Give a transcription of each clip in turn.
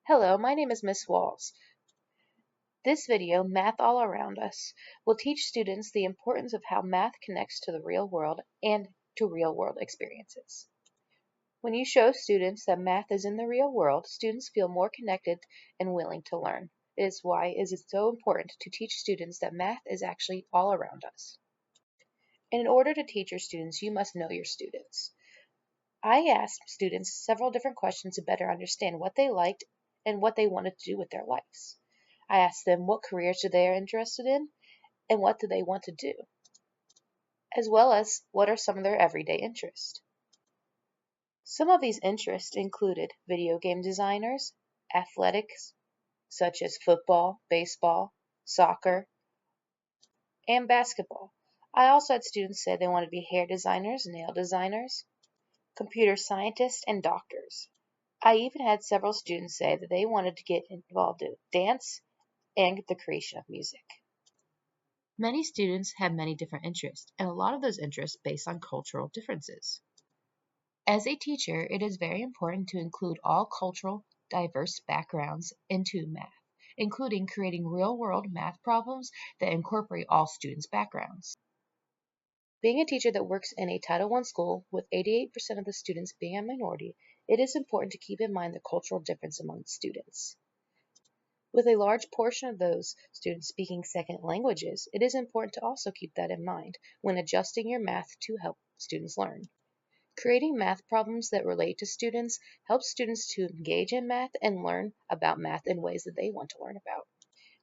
Hello, my name is Miss Walls. This video, Math All Around Us, will teach students the importance of how math connects to the real world and to real-world experiences. When you show students that math is in the real world, students feel more connected and willing to learn. It is why it is so important to teach students that math is actually all around us. And in order to teach your students, you must know your students. I asked students several different questions to better understand what they liked and what they wanted to do with their lives. I asked them what careers they are interested in and what do they want to do, as well as what are some of their everyday interests. Some of these interests included video game designers, athletics, such as football, baseball, soccer, and basketball. I also had students say they wanted to be hair designers, nail designers, computer scientists, and doctors. I even had several students say that they wanted to get involved in dance and the creation of music. Many students have many different interests, and a lot of those interests based on cultural differences. As a teacher, it is very important to include all cultural, diverse backgrounds into math, including creating real-world math problems that incorporate all students' backgrounds. Being a teacher that works in a Title I school with 88% of the students being a minority, it is important to keep in mind the cultural difference among students. With a large portion of those students speaking second languages, it is important to also keep that in mind when adjusting your math to help students learn. Creating math problems that relate to students helps students to engage in math and learn about math in ways that they want to learn about.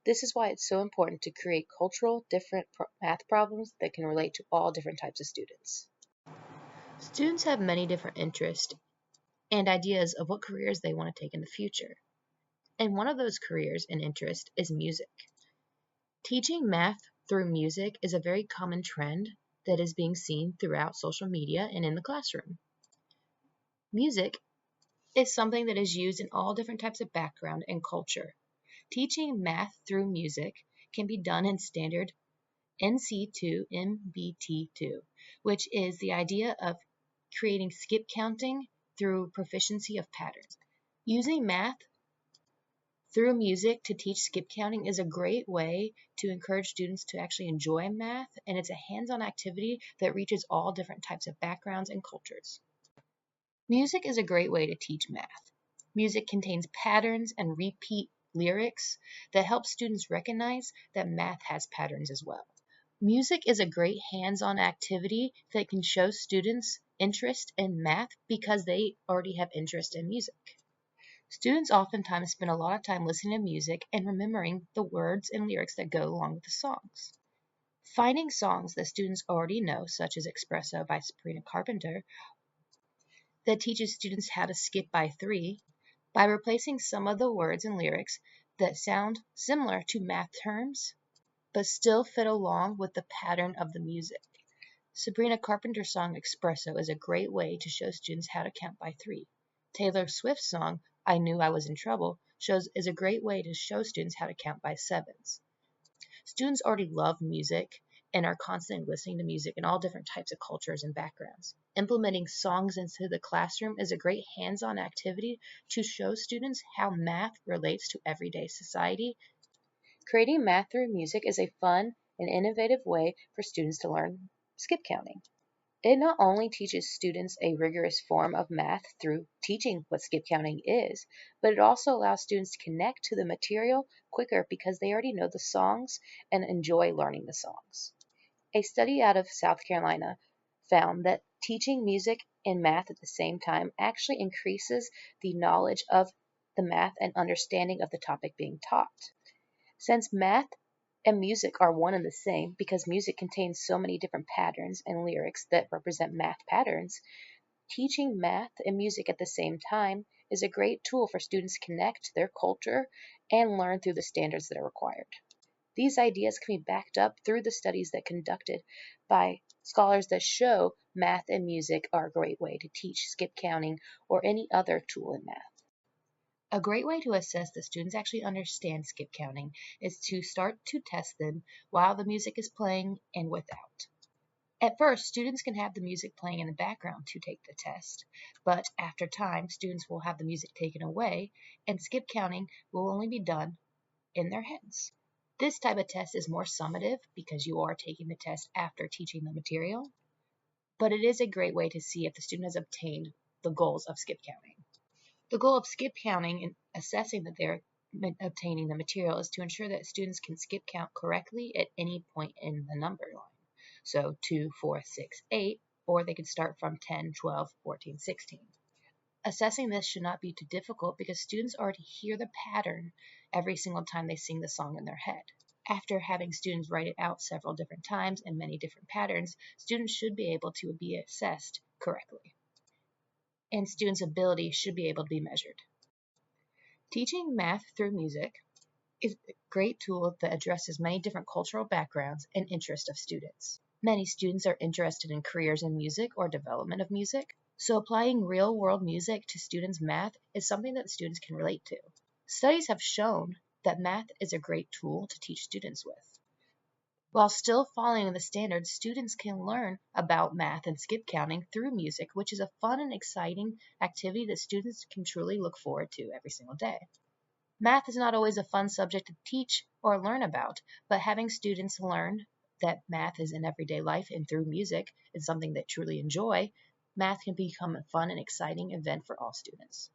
This is why it's so important to create cultural different math problems that can relate to all different types of students. Students have many different interests and ideas of what careers they want to take in the future. And one of those careers and interests is music. Teaching math through music is a very common trend that is being seen throughout social media and in the classroom. Music is something that is used in all different types of background and culture. Teaching math through music can be done in standard NC2 MBT2, which is the idea of creating skip counting through proficiency of patterns. Using math through music to teach skip counting is a great way to encourage students to actually enjoy math, and it's a hands-on activity that reaches all different types of backgrounds and cultures. Music is a great way to teach math. Music contains patterns and repeat lyrics that help students recognize that math has patterns as well. Music is a great hands-on activity that can show students interest in math because they already have interest in music. Students oftentimes spend a lot of time listening to music and remembering the words and lyrics that go along with the songs. Finding songs that students already know, such as Espresso by Sabrina Carpenter, that teaches students how to skip by 3 by replacing some of the words and lyrics that sound similar to math terms, but still fit along with the pattern of the music. Sabrina Carpenter's song Espresso is a great way to show students how to count by 3. Taylor Swift's song I Knew I Was in Trouble is a great way to show students how to count by 7s. Students already love music and are constantly listening to music in all different types of cultures and backgrounds. Implementing songs into the classroom is a great hands-on activity to show students how math relates to everyday society. Creating math through music is a fun and innovative way for students to learn skip counting. It not only teaches students a rigorous form of math through teaching what skip counting is, but it also allows students to connect to the material quicker because they already know the songs and enjoy learning the songs. A study out of South Carolina found that teaching music and math at the same time actually increases the knowledge of the math and understanding of the topic being taught. Since math and music are one and the same because music contains so many different patterns and lyrics that represent math patterns, teaching math and music at the same time is a great tool for students to connect to their culture and learn through the standards that are required. These ideas can be backed up through the studies that conducted by scholars that show math and music are a great way to teach skip counting or any other tool in math. A great way to assess that students actually understand skip counting is to start to test them while the music is playing and without. At first, students can have the music playing in the background to take the test, but after time, students will have the music taken away, and skip counting will only be done in their heads. This type of test is more summative because you are taking the test after teaching the material, but it is a great way to see if the student has obtained the goals of skip counting. The goal of skip counting and assessing that they're obtaining the material is to ensure that students can skip count correctly at any point in the number line. So 2, 4, 6, 8, or they could start from 10, 12, 14, 16. Assessing this should not be too difficult because students already hear the pattern every single time they sing the song in their head. After having students write it out several different times in many different patterns, students should be able to be assessed correctly. And students' ability should be able to be measured. Teaching math through music is a great tool that addresses many different cultural backgrounds and interests of students. Many students are interested in careers in music or development of music, so applying real-world music to students' math is something that students can relate to. Studies have shown that math is a great tool to teach students with. While still following the standards, students can learn about math and skip counting through music, which is a fun and exciting activity that students can truly look forward to every single day. Math is not always a fun subject to teach or learn about, but having students learn that math is in everyday life and through music is something they truly enjoy, math can become a fun and exciting event for all students.